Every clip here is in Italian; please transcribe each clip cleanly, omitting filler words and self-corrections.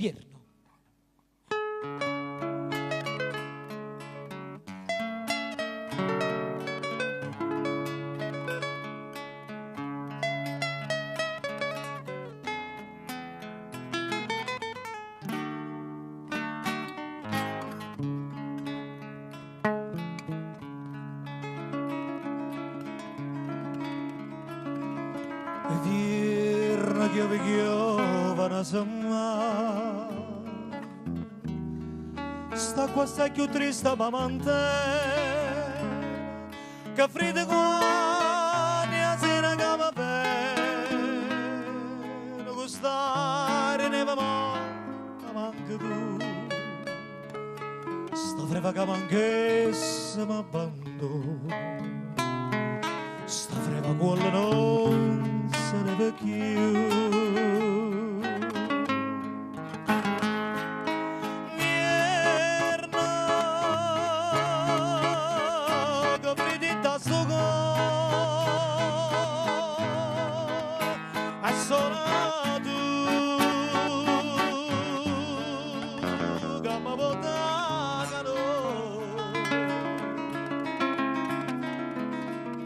Pierno. Vierna che giovane semma sta qua sta più triste ma mantè che freddo quando a sera che va bene gustare ne va manca tu sta freva che manchesse ma abbandono sta freva quello non se ne va più. Vierna che fredita sto cuore è solo tu che mi votano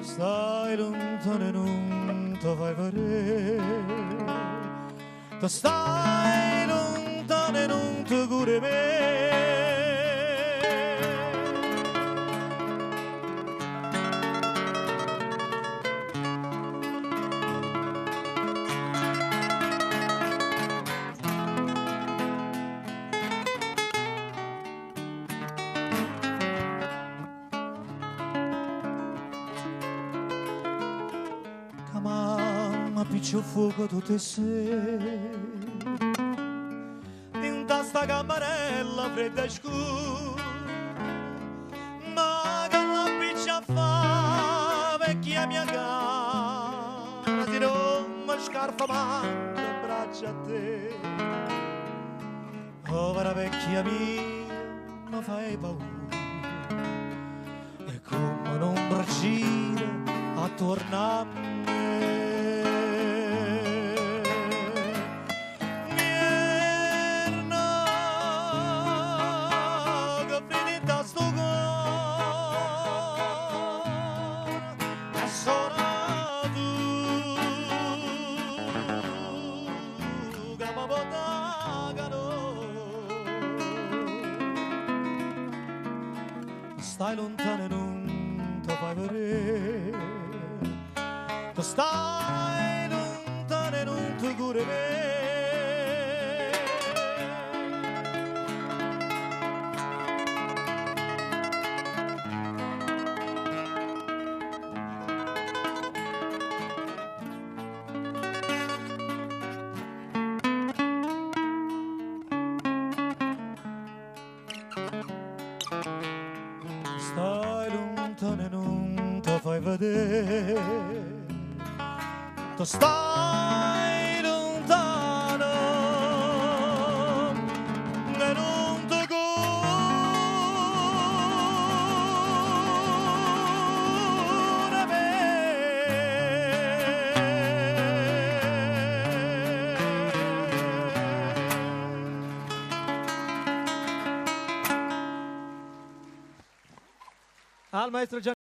stai lontano e non ti fai vedere tu stai lontano e non ti curi me mamma piccio fuoco tutte sere in sta camarella fredda e scura ma che la piccia fa vecchia mia cara si non mi scarfa mai le braccia a te povera vecchia mia mi fai paura e come un'ombra gira attorno a me stai lontano e non ti fai vedere tu stai lontano e non ti curi me stai lontano e non ti fai vedere tu stai lontano e non ti curi me al maestro Gianni